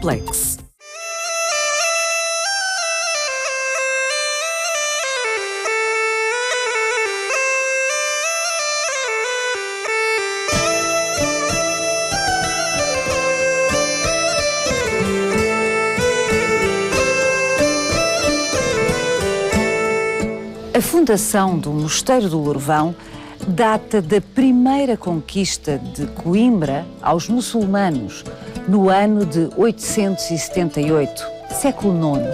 Complex. A fundação do Mosteiro do Lourvão data da primeira conquista de Coimbra aos muçulmanos, no ano de 878, século IX.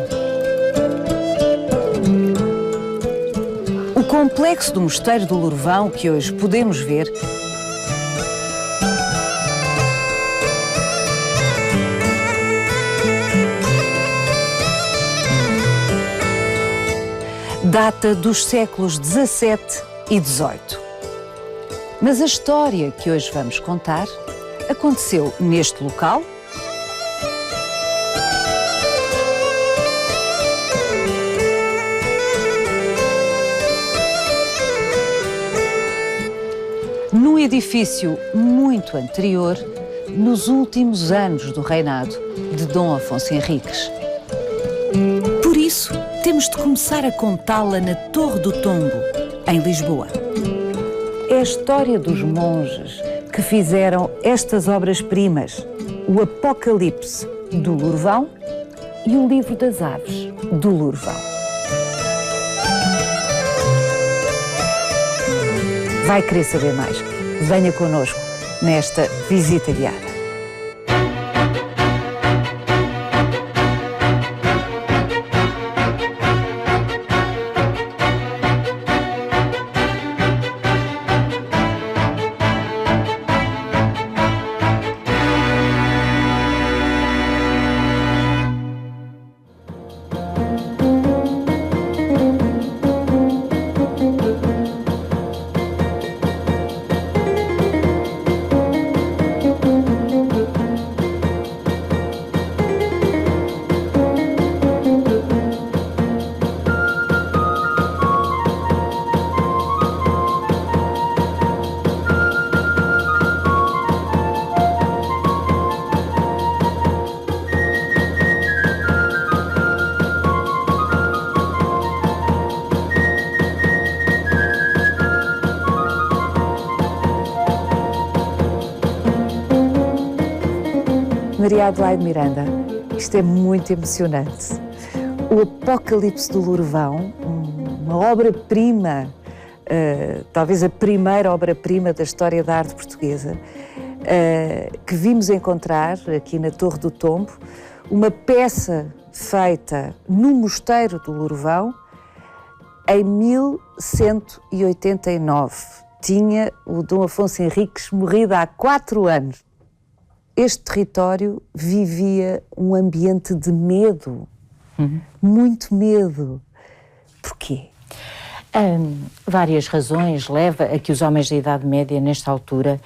O complexo do Mosteiro do Lourvão, que hoje podemos ver, data dos séculos XVII e XVIII. Mas a história que hoje vamos contar aconteceu neste local, num edifício muito anterior, nos últimos anos do reinado de Dom Afonso Henriques. Por isso, temos de começar a contá-la na Torre do Tombo, em Lisboa. É a história dos monges que fizeram estas obras-primas, o Apocalipse do Lourvão e o Livro das Aves do Lourvão. Vai querer saber mais? Venha connosco nesta visita guiada. Maria Adelaide Miranda, isto é muito emocionante. O Apocalipse do Lourvão, uma obra-prima, talvez a primeira obra-prima da história da arte portuguesa, que vimos encontrar aqui na Torre do Tombo, uma peça feita no Mosteiro do Lourvão em 1189. Tinha o Dom Afonso Henriques morrido há 4 anos. Este território vivia um ambiente de medo, muito medo. Porquê? Várias razões levam a que os homens da Idade Média, nesta altura,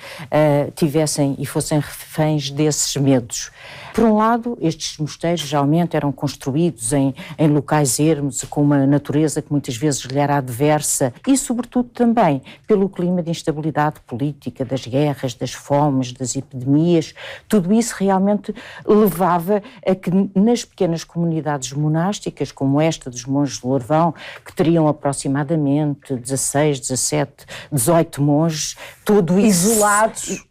tivessem e fossem reféns desses medos. Por um lado, estes mosteiros geralmente eram construídos em locais ermos, com uma natureza que muitas vezes lhe era adversa e, sobretudo, também pelo clima de instabilidade política, das guerras, das fomes, das epidemias. Tudo isso realmente levava a que nas pequenas comunidades monásticas, como esta dos monges de Lourvão, que teriam aproximadamente 16, 17, 18 monges, tudo isso,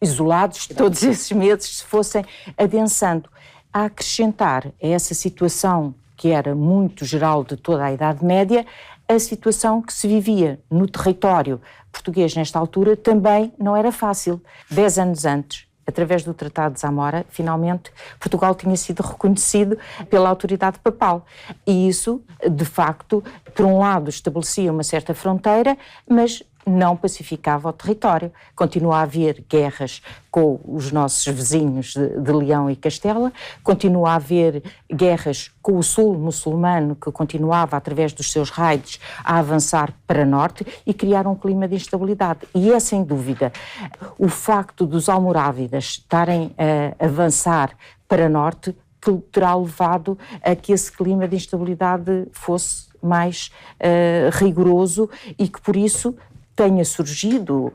isolados, todos esses medos se fossem adensando. A acrescentar a essa situação que era muito geral de toda a Idade Média, a situação que se vivia no território português nesta altura também não era fácil. 10 anos antes, através do Tratado de Zamora, finalmente Portugal tinha sido reconhecido pela autoridade papal. E isso, de facto, por um lado estabelecia uma certa fronteira, mas não pacificava o território. Continua a haver guerras com os nossos vizinhos de Leão e Castela, continua a haver guerras com o sul muçulmano, que continuava, através dos seus raids, a avançar para norte e criar um clima de instabilidade. E é, sem dúvida, o facto dos almorávidas estarem a avançar para norte que terá levado a que esse clima de instabilidade fosse mais rigoroso e que, por isso, tenha surgido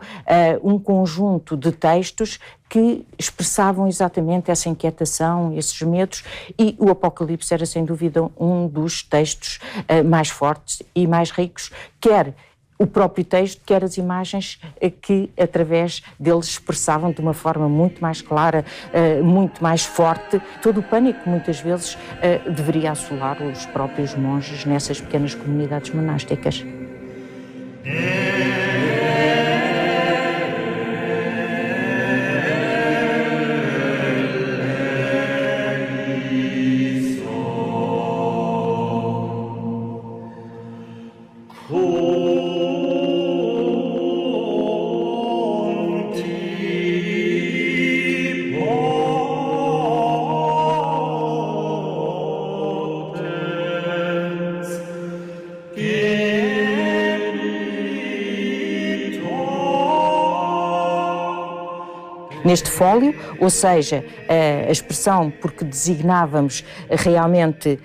um conjunto de textos que expressavam exatamente essa inquietação, esses medos, e o Apocalipse era sem dúvida um dos textos mais fortes e mais ricos, quer o próprio texto, quer as imagens que através deles expressavam de uma forma muito mais clara, muito mais forte, todo o pânico que muitas vezes deveria assolar os próprios monges nessas pequenas comunidades monásticas. Neste fólio, ou seja, a expressão porque designávamos realmente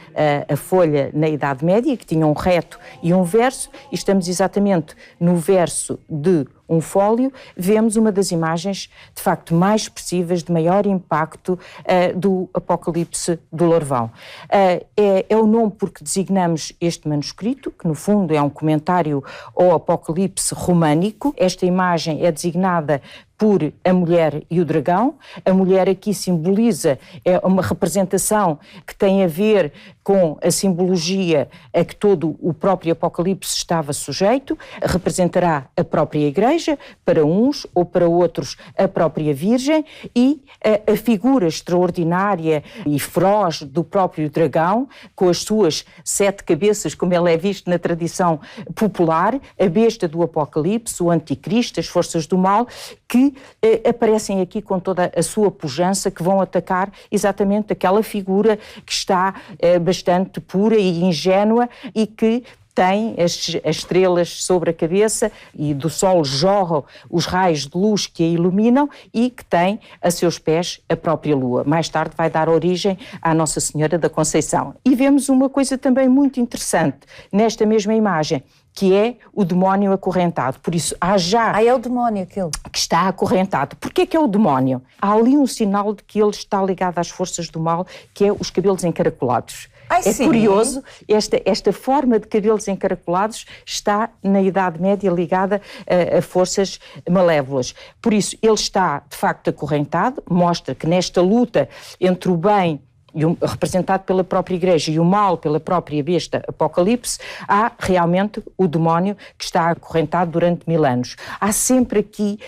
a folha na Idade Média, que tinha um reto e um verso, e estamos exatamente no verso de um fólio, vemos uma das imagens, de facto, mais expressivas, de maior impacto do Apocalipse do Lorvão. É o nome porque designamos este manuscrito, que no fundo é um comentário ao Apocalipse românico. Esta imagem é designada por a mulher e o dragão. A mulher aqui simboliza, é uma representação que tem a ver com a simbologia a que todo o próprio Apocalipse estava sujeito, representará a própria Igreja, para uns ou para outros a própria Virgem, e a figura extraordinária e feroz do próprio dragão, com as suas 7 cabeças, como ele é visto na tradição popular, a besta do Apocalipse, o anticristo, as forças do mal, que aparecem aqui com toda a sua pujança, que vão atacar exatamente aquela figura que está bastante pura e ingênua e que tem as estrelas sobre a cabeça e do sol jorram os raios de luz que a iluminam e que tem a seus pés a própria lua. Mais tarde vai dar origem à Nossa Senhora da Conceição. E vemos uma coisa também muito interessante nesta mesma imagem, que é o demónio acorrentado. Por isso, há já... é o demónio aquele. Que está acorrentado. Porquê que é o demónio? Há ali um sinal de que ele está ligado às forças do mal, que é os cabelos encaracolados. Sim. Curioso, esta forma de cabelos encaracolados está na Idade Média ligada a forças malévolas. Por isso, ele está, de facto, acorrentado, mostra que nesta luta entre o bem representado pela própria Igreja e o mal pela própria besta Apocalipse, há realmente o demónio que está acorrentado durante 1000 anos. Há sempre aqui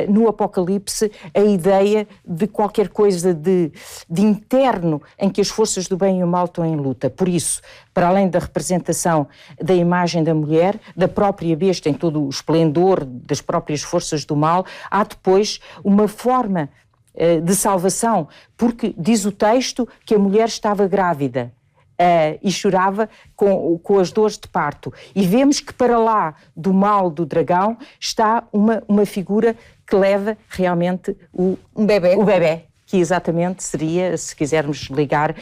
no Apocalipse a ideia de qualquer coisa de interno em que as forças do bem e o mal estão em luta. Por isso, para além da representação da imagem da mulher, da própria besta em todo o esplendor das próprias forças do mal, há depois uma forma de salvação, porque diz o texto que a mulher estava grávida e chorava com as dores de parto. E vemos que para lá do mal do dragão está uma figura que leva realmente o bebé, que exatamente seria, se quisermos ligar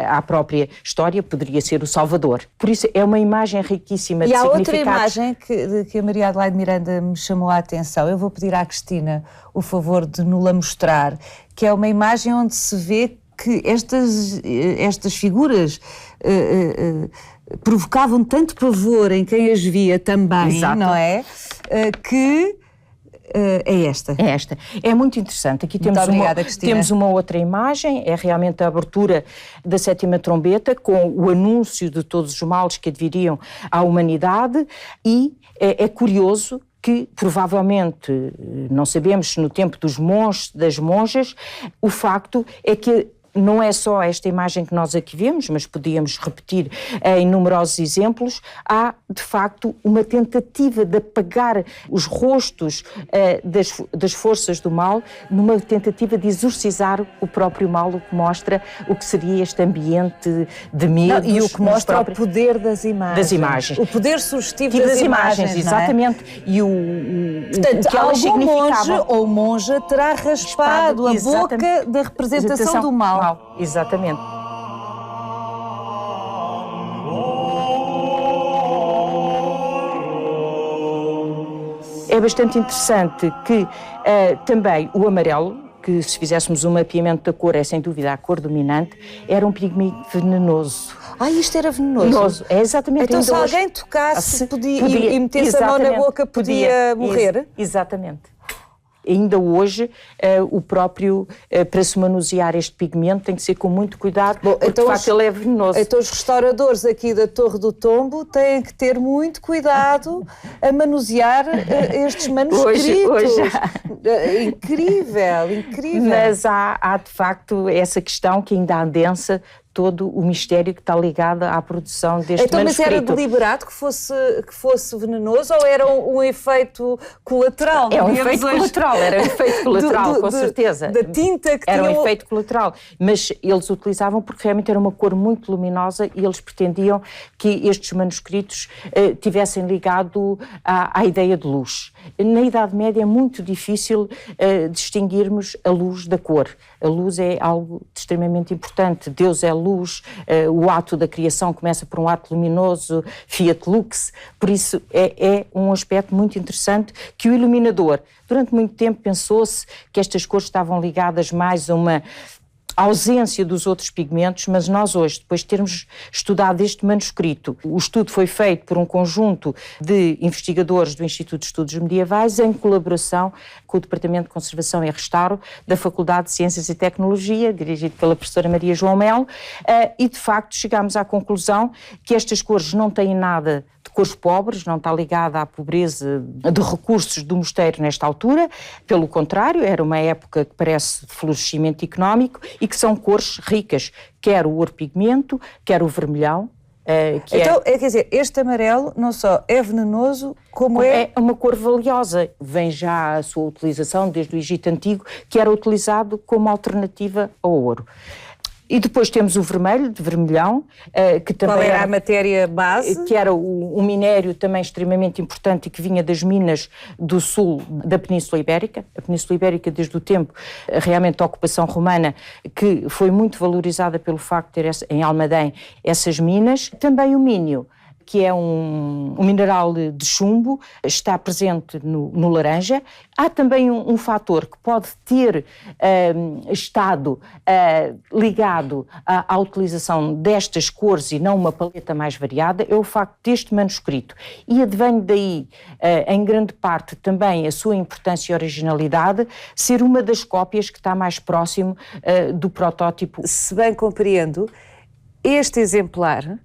à própria história, poderia ser o Salvador. Por isso é uma imagem riquíssima de significados. E há outra imagem que a Maria Adelaide Miranda me chamou a atenção, eu vou pedir à Cristina o favor de nos-la mostrar, que é uma imagem onde se vê que estas figuras provocavam tanto pavor em quem as via também, exato, não é? Que... É esta. É esta. É muito interessante. Aqui temos uma outra imagem, é realmente a abertura da 7ª trombeta, com o anúncio de todos os males que adviriam à humanidade, e é curioso que, provavelmente, não sabemos se no tempo dos monges, das monjas, o facto é que não é só esta imagem que nós aqui vemos, mas podíamos repetir em numerosos exemplos, há de facto uma tentativa de apagar os rostos das forças do mal, numa tentativa de exorcizar o próprio mal, o que mostra o que seria este ambiente de medo. E o que mostra o poder das imagens. O poder sugestivo das imagens, exatamente. E portanto, que algum monge ou monja terá raspado a boca da representação do mal. Exatamente. É bastante interessante que também o amarelo, que se fizéssemos um mapeamento da cor, é sem dúvida a cor dominante, era um pigmento venenoso. Isto era venenoso? É exatamente. Então se alguém tocasse e metesse a mão na boca, podia morrer? Exatamente. Ainda hoje, o próprio, para se manusear este pigmento, tem que ser com muito cuidado, porque então, de facto ele é venenoso. Então os restauradores aqui da Torre do Tombo têm que ter muito cuidado a manusear estes manuscritos. Hoje incrível, incrível. Mas há de facto essa questão que ainda adensa todo o mistério que está ligado à produção deste manuscrito. Mas era deliberado que fosse venenoso ou era um efeito colateral? Era um efeito colateral, com certeza. Da tinta que era um efeito colateral, mas eles utilizavam porque realmente era uma cor muito luminosa e eles pretendiam que estes manuscritos tivessem ligado à ideia de luz. Na Idade Média é muito difícil distinguirmos a luz da cor. A luz é algo extremamente importante. Deus é luz, o ato da criação começa por um ato luminoso, fiat lux, por isso é um aspecto muito interessante que o iluminador, durante muito tempo pensou-se que estas cores estavam ligadas mais a uma ausência dos outros pigmentos, mas nós hoje, depois de termos estudado este manuscrito, o estudo foi feito por um conjunto de investigadores do Instituto de Estudos Medievais em colaboração com o Departamento de Conservação e Restauro da Faculdade de Ciências e Tecnologia, dirigido pela professora Maria João Melo, e de facto chegámos à conclusão que estas cores não têm nada de cores pobres, não está ligada à pobreza de recursos do mosteiro nesta altura, pelo contrário, era uma época que parece de florescimento económico e que são cores ricas, quer o ouro pigmento, quer o vermelhão. Quer dizer, este amarelo não só é venenoso, como é uma cor valiosa. Vem já a sua utilização desde o Egito Antigo, que era utilizado como alternativa ao ouro. E depois temos o vermelho, de vermelhão, que também... Qual era a matéria base? Que era um minério também extremamente importante e que vinha das minas do sul da Península Ibérica. A Península Ibérica, desde o tempo, realmente da ocupação romana, que foi muito valorizada pelo facto de ter em Almadém essas minas. Também o mínio, que é um mineral de chumbo, está presente no laranja. Há também um fator que pode ter estado ligado à utilização destas cores e não uma paleta mais variada, é o facto deste manuscrito. E advém daí, em grande parte, também a sua importância e originalidade, ser uma das cópias que está mais próximo do protótipo. Se bem compreendo, este exemplar...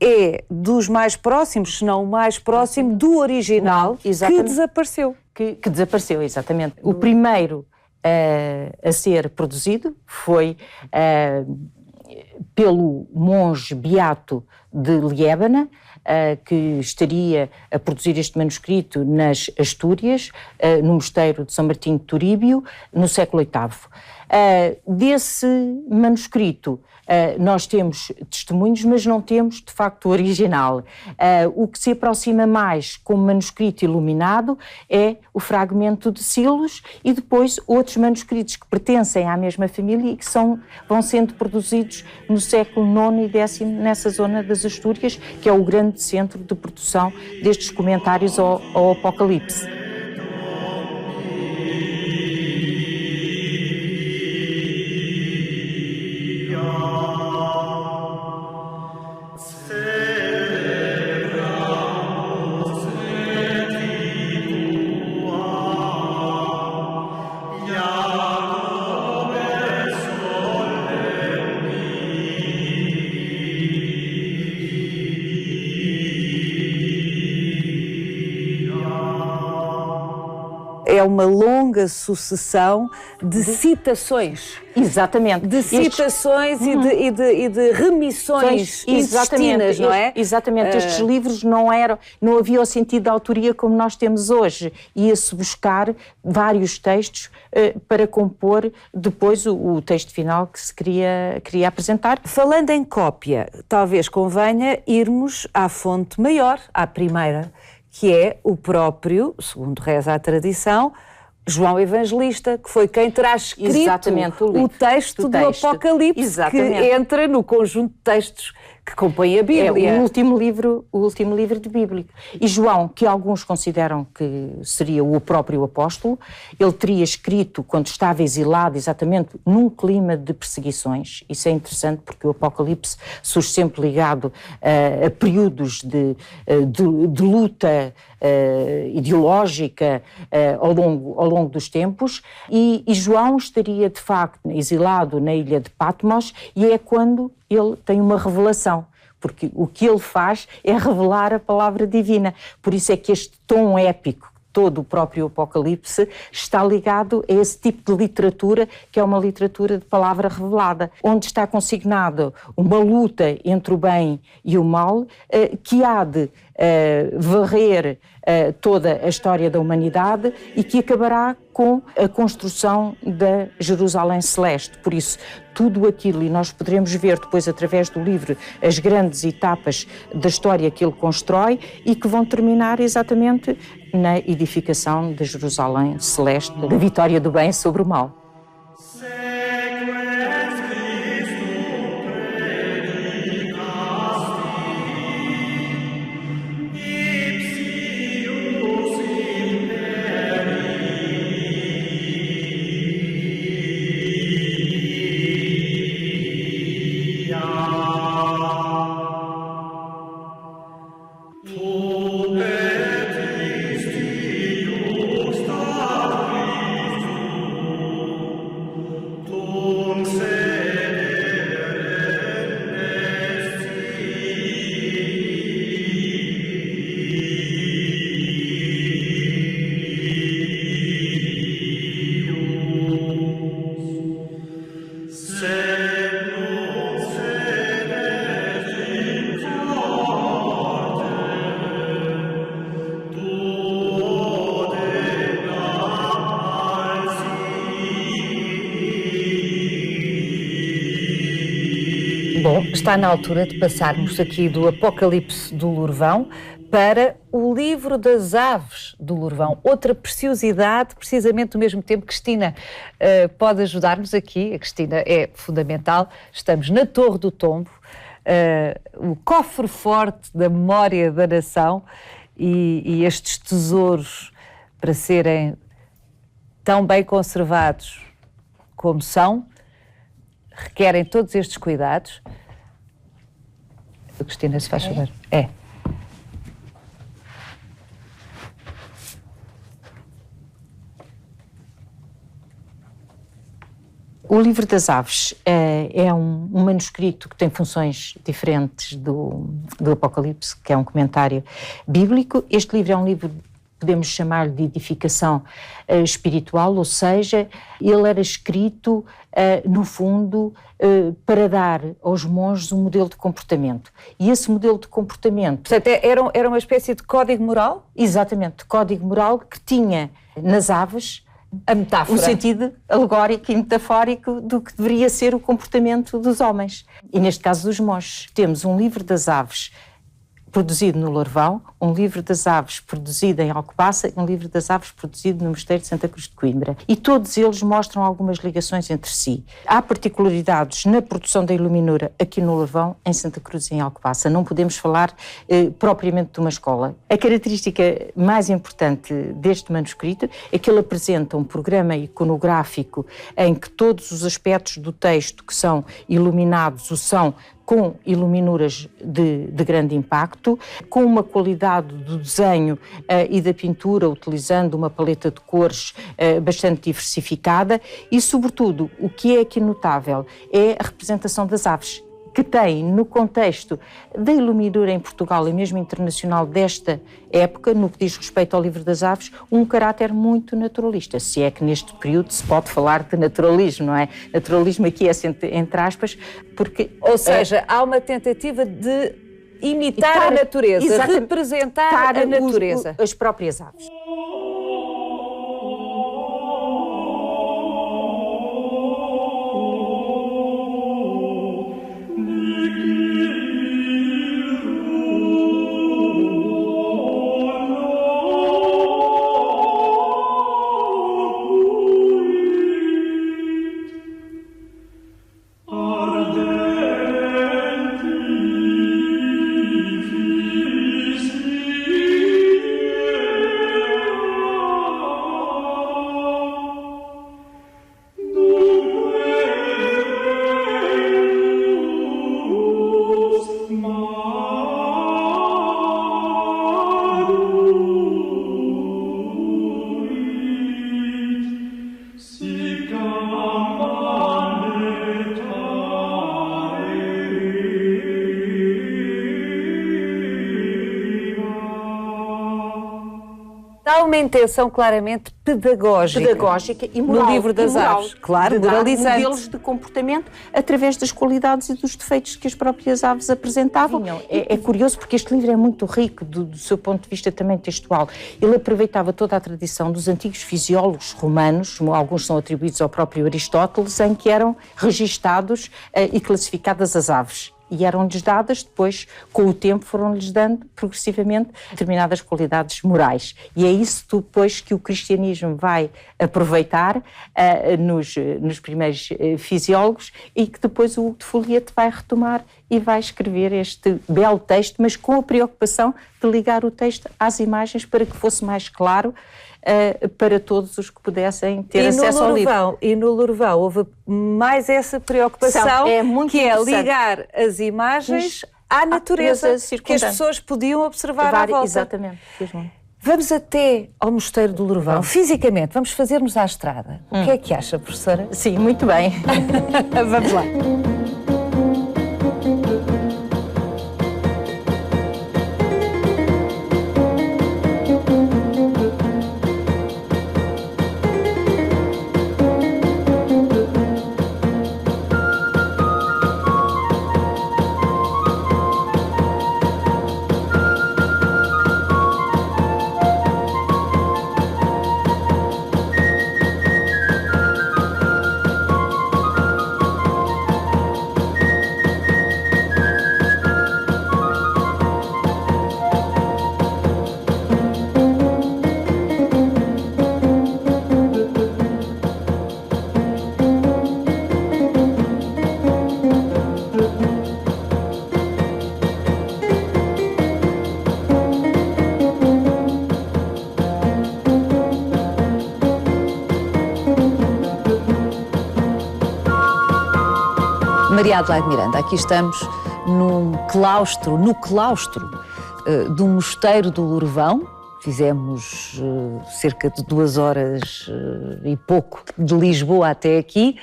é dos mais próximos, se não o mais próximo, do original que desapareceu. Que desapareceu, exatamente. O primeiro a ser produzido foi pelo monge beato de Liébana, que estaria a produzir este manuscrito nas Astúrias, no mosteiro de São Martinho de Turíbio, no século VIII. Desse manuscrito nós temos testemunhos, mas não temos de facto o original. O que se aproxima mais como manuscrito iluminado é o fragmento de Silos e depois outros manuscritos que pertencem à mesma família e que vão sendo produzidos no século IX e X nessa zona das Astúrias, que é o grande centro de produção destes comentários ao Apocalipse. É uma longa sucessão de citações. Exatamente. De citações e de remissões intestinas, não é? Exatamente. Estes livros não havia o sentido de autoria como nós temos hoje. Ia-se buscar vários textos para compor depois o texto final que se queria apresentar. Falando em cópia, talvez convenha irmos à fonte maior, à primeira, que é o próprio, segundo reza a tradição, João Evangelista, que foi quem terá escrito o texto do Apocalipse, que entra no conjunto de textos que compõe a Bíblia. É o último livro de bíblico. E João, que alguns consideram que seria o próprio apóstolo, ele teria escrito quando estava exilado, exatamente num clima de perseguições. Isso é interessante porque o Apocalipse surge sempre ligado a períodos de luta ideológica ao longo dos tempos, e João estaria de facto exilado na ilha de Patmos, e é quando ele tem uma revelação, porque o que ele faz é revelar a palavra divina. Por isso é que este tom épico, todo o próprio Apocalipse, está ligado a esse tipo de literatura, que é uma literatura de palavra revelada, onde está consignado uma luta entre o bem e o mal, que há de varrer toda a história da humanidade e que acabará com a construção da Jerusalém Celeste. Por isso, tudo aquilo, e nós poderemos ver depois através do livro as grandes etapas da história que ele constrói e que vão terminar exatamente na edificação da Jerusalém Celeste, da vitória do bem sobre o mal. Bom, está na altura de passarmos aqui do Apocalipse do Lourvão para o livro das aves do Lourvão. Outra preciosidade, precisamente do mesmo tempo. Cristina pode ajudar-nos aqui. A Cristina é fundamental. Estamos na Torre do Tombo, o cofre forte da memória da nação, e estes tesouros, para serem tão bem conservados como são, requerem todos estes cuidados. Cristina, se faz favor. É. O livro das aves é um manuscrito que tem funções diferentes do Apocalipse, que é um comentário bíblico. Este livro é um livro, podemos chamar de edificação espiritual, ou seja, ele era escrito, no fundo, para dar aos monges um modelo de comportamento. E esse modelo de comportamento... Portanto, era uma espécie de código moral? Exatamente, de código moral que tinha nas aves a metáfora, o sentido alegórico e metafórico do que deveria ser o comportamento dos homens. E neste caso dos monges. Temos um livro das aves produzido no Lourvão, um livro das aves produzido em Alcobaça e um livro das aves produzido no Mosteiro de Santa Cruz de Coimbra. E todos eles mostram algumas ligações entre si. Há particularidades na produção da iluminura aqui no Lourvão, em Santa Cruz e em Alcobaça. Não podemos falar propriamente de uma escola. A característica mais importante deste manuscrito é que ele apresenta um programa iconográfico em que todos os aspectos do texto que são iluminados o são com iluminuras de grande impacto, com uma qualidade do desenho e da pintura, utilizando uma paleta de cores bastante diversificada e, sobretudo, o que é aqui notável é a representação das aves, que tem, no contexto da iluminura em Portugal e mesmo internacional desta época, no que diz respeito ao livro das aves, um caráter muito naturalista, se é que neste período se pode falar de naturalismo, não é? Naturalismo aqui é entre aspas, porque... Ou seja, há uma tentativa de imitar a natureza, representar a natureza. As próprias aves. Há uma intenção claramente pedagógica e moral, no livro das aves. Claro, de dar moralizante. modelos de comportamento através das qualidades e dos defeitos que as próprias aves apresentavam. É curioso porque este livro é muito rico do seu ponto de vista também textual. Ele aproveitava toda a tradição dos antigos fisiólogos romanos, alguns são atribuídos ao próprio Aristóteles, em que eram registados e classificadas as aves. E eram-lhes dadas depois, com o tempo, foram-lhes dando progressivamente determinadas qualidades morais. E é isso depois que o cristianismo vai aproveitar nos primeiros fisiólogos e que depois o Hugo de Foliete vai retomar e vai escrever este belo texto, mas com a preocupação de ligar o texto às imagens para que fosse mais claro para todos os que pudessem ter acesso ao livro. E no Lourvão houve mais essa preocupação, que é ligar as imagens à natureza que as pessoas podiam observar à volta. Exatamente. Vamos até ao Mosteiro do Lourvão, fisicamente, vamos fazer-nos à estrada. O que é que acha, professora? Sim, muito bem. Vamos lá. Maria Adelaide Miranda, aqui estamos no claustro do Mosteiro do Lourvão. Fizemos cerca de 2 horas e pouco de Lisboa até aqui.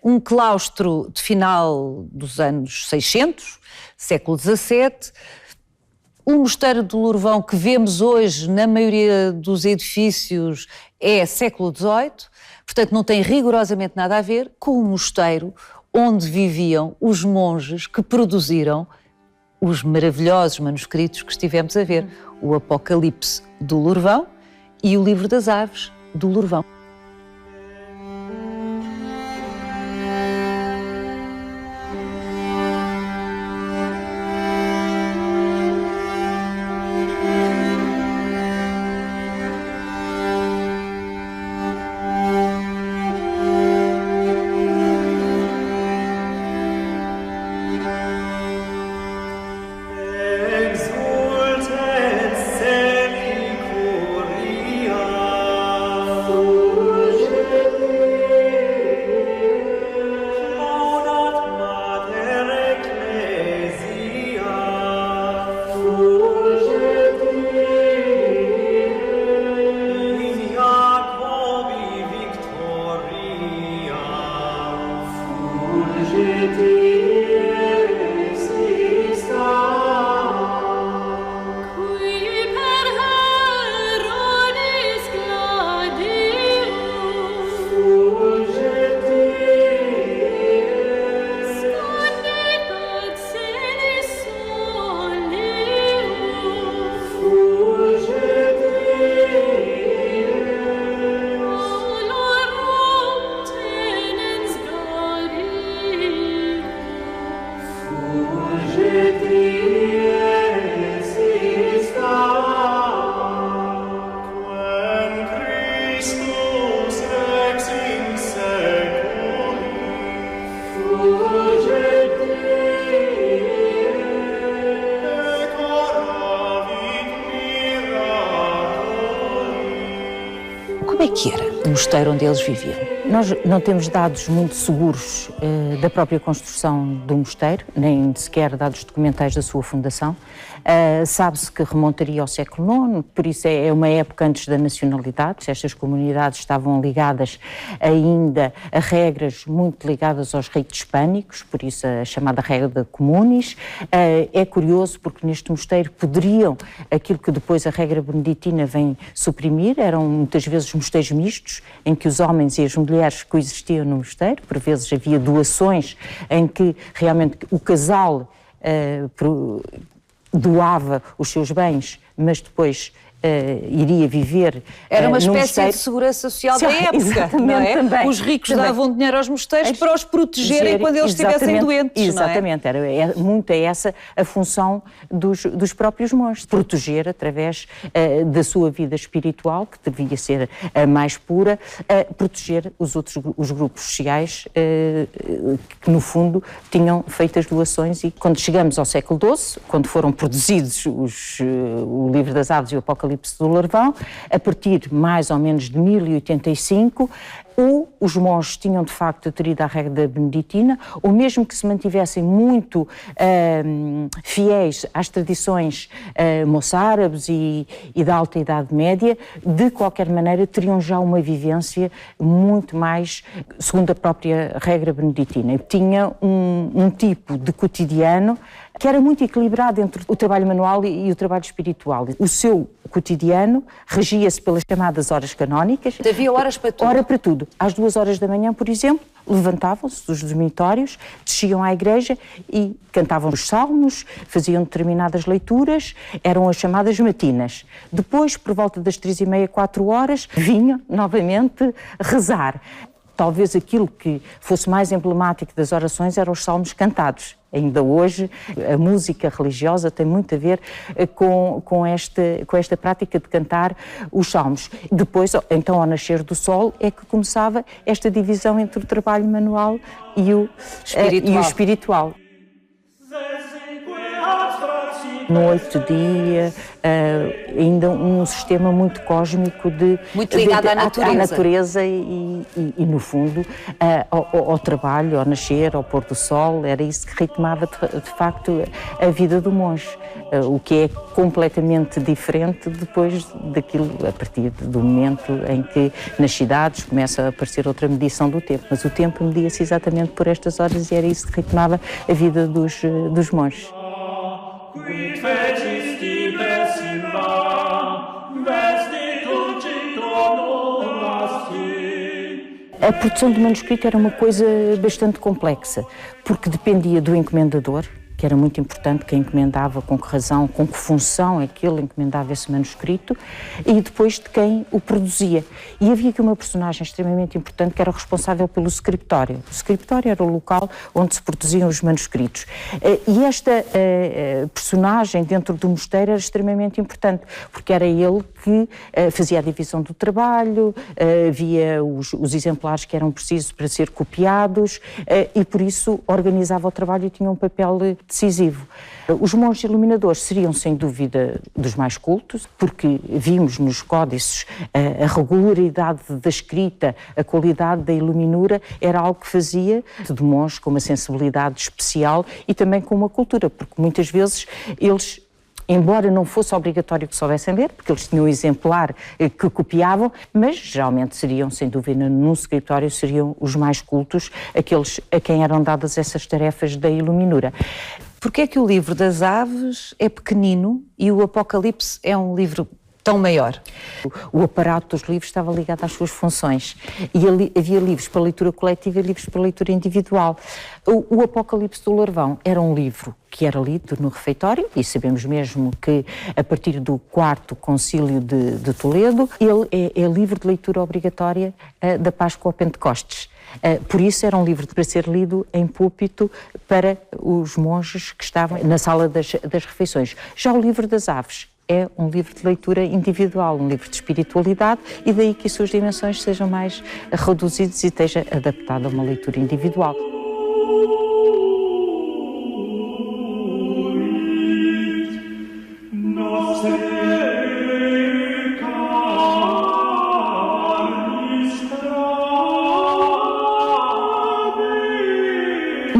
Um claustro de final dos anos 600, século XVII. O Mosteiro do Lourvão que vemos hoje na maioria dos edifícios é século XVIII, portanto não tem rigorosamente nada a ver com o mosteiro onde viviam os monges que produziram os maravilhosos manuscritos que estivemos a ver, o Apocalipse do Lourvão e o Livro das Aves do Lourvão. Como é que era o mosteiro onde eles viviam? Nós não temos dados muito seguros da própria construção do mosteiro, nem sequer dados documentais da sua fundação. Sabe-se que remontaria ao século IX, por isso é uma época antes da nacionalidade. Estas comunidades estavam ligadas ainda a regras muito ligadas aos ritos hispânicos, por isso a chamada regra da communis. É curioso porque neste mosteiro poderiam, aquilo que depois a regra beneditina vem suprimir, eram muitas vezes mosteiros mistos, em que os homens e as mulheres coexistiam no mosteiro. Por vezes havia doações em que realmente o casal doava os seus bens, mas depois iria viver Era uma espécie mosteiro. de segurança social da época, Exatamente, não é? também. Os ricos Também. davam dinheiro aos mosteiros para os protegerem quando eles estivessem doentes, exatamente, não é? Era muito essa a função dos próprios monges, proteger através da sua vida espiritual, que devia ser a mais pura, proteger os grupos sociais que no fundo tinham feito as doações. E quando chegamos ao século XII, quando foram produzidos o Livro das Aves e o Apocalipse do Larvão, a partir mais ou menos de 1085, ou os monges tinham de facto aderido à regra beneditina, ou mesmo que se mantivessem muito fiéis às tradições moçárabes e da Alta Idade Média, de qualquer maneira teriam já uma vivência muito mais segundo a própria regra beneditina. Tinha um tipo de cotidiano que era muito equilibrado entre o trabalho manual e o trabalho espiritual. O seu cotidiano regia-se pelas chamadas horas canónicas. Havia horas para tudo. Hora para tudo. Às 2 horas da manhã, por exemplo, levantavam-se dos dormitórios, desciam à igreja e cantavam os salmos, faziam determinadas leituras, eram as chamadas matinas. Depois, por volta das 3h30, 4 horas, vinham novamente rezar. Talvez aquilo que fosse mais emblemático das orações eram os salmos cantados. Ainda hoje, a música religiosa tem muito a ver com esta prática de cantar os salmos. Depois, então, ao nascer do sol, é que começava esta divisão entre o trabalho manual e o espiritual. Noite, dia, ainda um sistema muito cósmico muito ligado à natureza e no fundo ao trabalho, ao nascer, ao pôr do sol. Era isso que ritmava de facto a vida do monge, o que é completamente diferente depois daquilo, a partir do momento em que nas cidades começa a aparecer outra medição do tempo, mas o tempo media-se exatamente por estas horas e era isso que ritmava a vida dos monges. A produção do manuscrito era uma coisa bastante complexa, porque dependia do encomendador, que era muito importante, quem encomendava, com que razão, com que função é que ele encomendava esse manuscrito, e depois de quem o produzia. E havia aqui uma personagem extremamente importante que era o responsável pelo scriptório. O scriptório era o local onde se produziam os manuscritos. E esta personagem dentro do mosteiro era extremamente importante, porque era ele que fazia a divisão do trabalho, havia os exemplares que eram precisos para ser copiados, e por isso organizava o trabalho e tinha um papel decisivo. Os monges iluminadores seriam, sem dúvida, dos mais cultos, porque vimos nos códices a regularidade da escrita, a qualidade da iluminura, era algo que fazia de monges com uma sensibilidade especial e também com uma cultura, porque muitas vezes eles, embora não fosse obrigatório que soubessem ler, porque eles tinham um exemplar que copiavam, mas geralmente seriam, sem dúvida, num escritório, seriam os mais cultos, aqueles a quem eram dadas essas tarefas da iluminura. Porquê é que o Livro das Aves é pequenino e o Apocalipse é um livro tão maior? O aparato dos livros estava ligado às suas funções e havia livros para leitura coletiva e livros para leitura individual. O Apocalipse do Larvão era um livro que era lido no refeitório e sabemos mesmo que a partir do 4º Concílio de Toledo ele é livro de leitura obrigatória da Páscoa ao Pentecostes. Por isso era um livro para ser lido em púlpito para os monges que estavam na sala das refeições. Já o Livro das Aves é um livro de leitura individual, um livro de espiritualidade, e daí que as suas dimensões sejam mais reduzidas e esteja adaptado a uma leitura individual.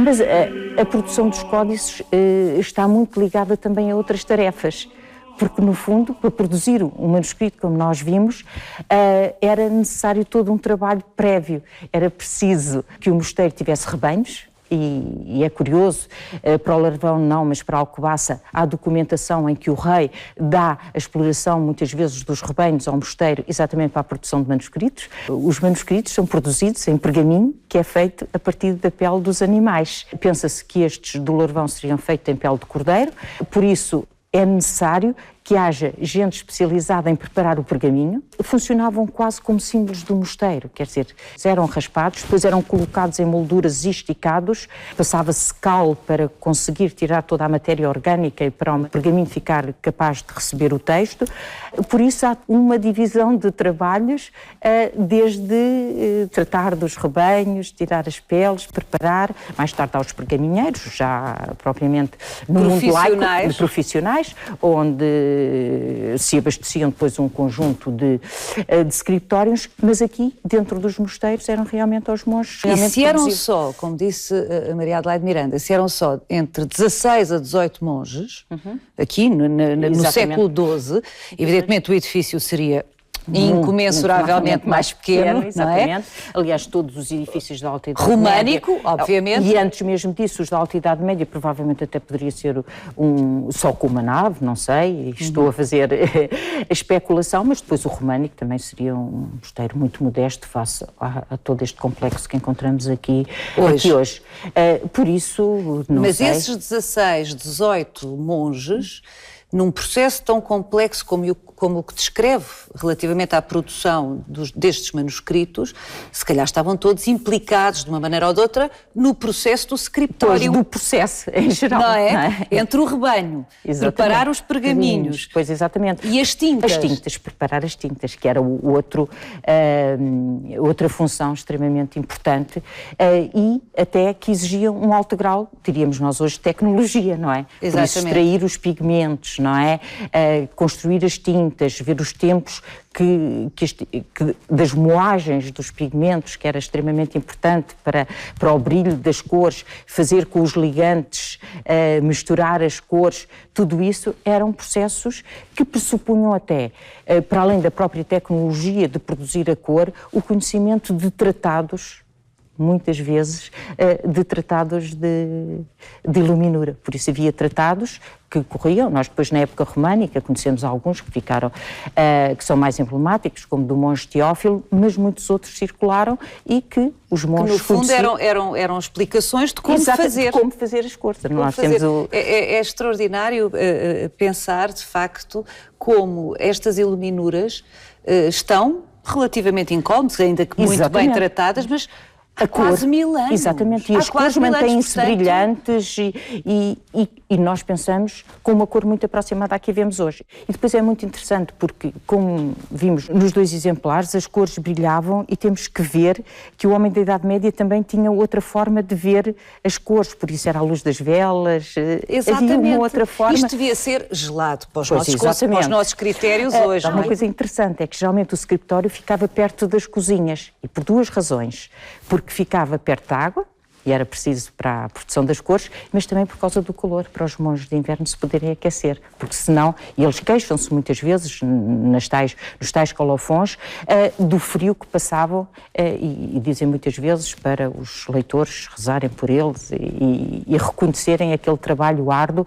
Mas a produção dos códices está muito ligada também a outras tarefas, porque, no fundo, para produzir um manuscrito, como nós vimos, era necessário todo um trabalho prévio. Era preciso que o mosteiro tivesse rebanhos, e é curioso, para o Larvão não, mas para a Alcobaça há documentação em que o rei dá a exploração, muitas vezes, dos rebanhos ao mosteiro, exatamente para a produção de manuscritos. Os manuscritos são produzidos em pergaminho, que é feito a partir da pele dos animais. Pensa-se que estes do Larvão seriam feitos em pele de cordeiro, por isso é necessário que haja gente especializada em preparar o pergaminho. Funcionavam quase como símbolos do mosteiro, quer dizer, eram raspados, depois eram colocados em molduras e esticados, passava-se cal para conseguir tirar toda a matéria orgânica e para o pergaminho ficar capaz de receber o texto. Por isso há uma divisão de trabalhos, desde tratar dos rebanhos, tirar as peles, preparar, mais tarde aos pergaminheiros, já propriamente no mundo laico, de profissionais, onde se abasteciam depois um conjunto de scriptórios, mas aqui, dentro dos mosteiros, eram realmente aos monges. E se eram só, como disse a Maria Adelaide Miranda, se eram só entre 16 a 18 monges, aqui no século XII, evidentemente o edifício seria incomensuravelmente mais pequeno, exatamente. Não é? Aliás, todos os edifícios da Alta Idade Românico, Média, obviamente. E antes mesmo disso, os da Alta Idade Média, provavelmente até poderia ser só com uma nave, não sei, estou a fazer a especulação, mas depois o românico também seria um mosteiro muito modesto face a todo este complexo que encontramos aqui hoje. Por isso, não mas sei. Mas esses 16, 18 monges, num processo tão complexo como o que descreve relativamente à produção destes manuscritos, se calhar estavam todos implicados, de uma maneira ou de outra, no processo do scriptório. Do processo, em geral. Não é? Entre o rebanho, preparar os pergaminhos. Pois, exatamente. E as tintas. As tintas, preparar as tintas, que era outra função extremamente importante e até que exigia um alto grau, diríamos nós hoje, de tecnologia, não é? Exatamente. Por isso, extrair os pigmentos, não é? Construir as tintas, ver os tempos das moagens dos pigmentos, que era extremamente importante para o brilho das cores, fazer com os ligantes, misturar as cores, tudo isso eram processos que pressupunham até, para além da própria tecnologia de produzir a cor, o conhecimento de tratados, muitas vezes, de tratados de iluminura. Por isso havia tratados que corriam, nós depois na época românica conhecemos alguns que ficaram, que são mais emblemáticos, como do monge Teófilo, mas muitos outros circularam e que os monges... Que no fundo eram explicações de como fazer. De como fazer as cores. É extraordinário pensar, de facto, como estas iluminuras estão relativamente incómodas, ainda que muito bem tratadas, mas há quase 1000 anos. Exatamente, e as cores mantêm-se brilhantes e nós pensamos com uma cor muito aproximada à que vemos hoje. E depois é muito interessante porque, como vimos nos dois exemplares, as cores brilhavam e temos que ver que o homem da Idade Média também tinha outra forma de ver as cores, por isso era a luz das velas, exatamente. Havia uma outra forma. Isto devia ser gelado para os nossos critérios hoje. Uma coisa interessante é que geralmente o scriptório ficava perto das cozinhas e por duas razões. Porque ficava perto da água, e era preciso para a produção das cores, mas também por causa do calor, para os monges de inverno se poderem aquecer, porque senão, e eles queixam-se muitas vezes nos tais colofões, do frio que passavam, e dizem muitas vezes para os leitores rezarem por eles e reconhecerem aquele trabalho árduo,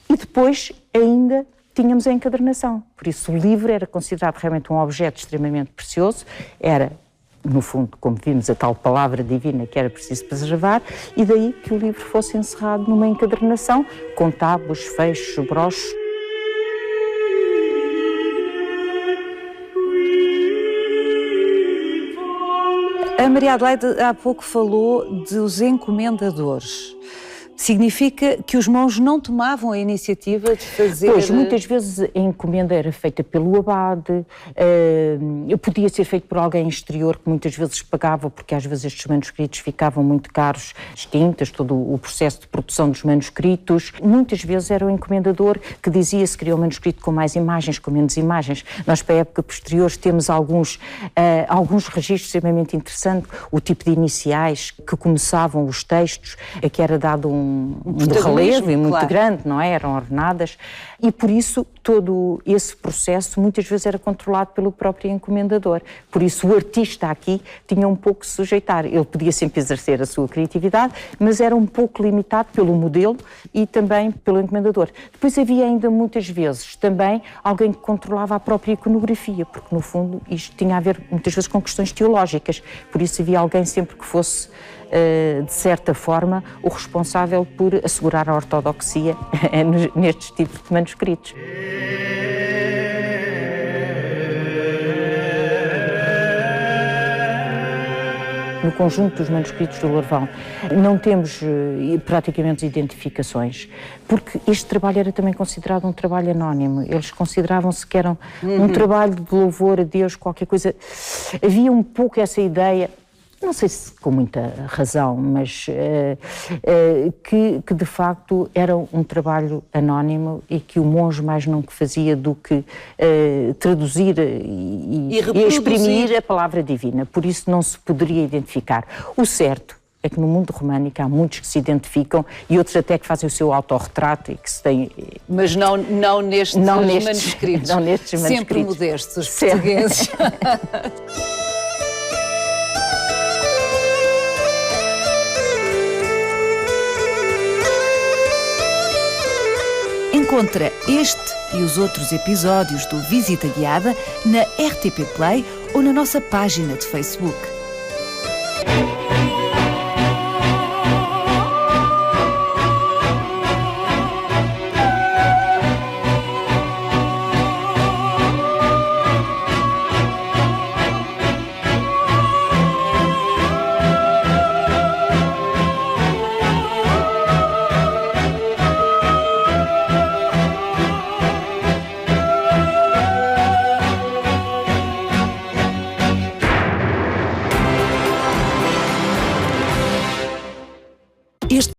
e depois ainda tínhamos a encadernação, por isso o livro era considerado realmente um objeto extremamente precioso, era no fundo, como vimos, a tal palavra divina que era preciso preservar, e daí que o livro fosse encerrado numa encadernação com tábuas, fechos, broches. A Maria Adelaide há pouco falou dos encomendadores. Significa que os monges não tomavam a iniciativa de fazer... Pois, muitas vezes a encomenda era feita pelo abade, podia ser feito por alguém exterior que muitas vezes pagava, porque às vezes estes manuscritos ficavam muito caros, as tintas, todo o processo de produção dos manuscritos. Muitas vezes era o encomendador que dizia se queria um manuscrito com mais imagens, com menos imagens. Nós, para a época posterior, temos alguns registros extremamente interessantes, o tipo de iniciais que começavam os textos, a que era dado um relevo e muito claro. grande, não é? Eram ordenadas, e por isso todo esse processo muitas vezes era controlado pelo próprio encomendador. Por isso o artista aqui tinha um pouco que se sujeitar. Ele podia sempre exercer a sua criatividade, mas era um pouco limitado pelo modelo e também pelo encomendador. Depois havia ainda muitas vezes também alguém que controlava a própria iconografia, porque no fundo isto tinha a ver muitas vezes com questões teológicas. Por isso havia alguém sempre que fosse de certa forma, o responsável por assegurar a ortodoxia nestes tipos de manuscritos. No conjunto dos manuscritos do Larvão não temos praticamente identificações, porque este trabalho era também considerado um trabalho anónimo. Eles consideravam-se que era um trabalho de louvor a Deus, qualquer coisa. Havia um pouco essa ideia, não sei se com muita razão, mas que de facto era um trabalho anónimo e que o monge mais não que fazia do que traduzir e exprimir a palavra divina. Por isso não se poderia identificar. O certo é que no mundo românico há muitos que se identificam e outros até que fazem o seu autorretrato e que se têm... Mas não nestes manuscritos. Não nestes manuscritos. Sempre modestos, os portugueses. Encontra este e os outros episódios do Visita Guiada na RTP Play ou na nossa página de Facebook.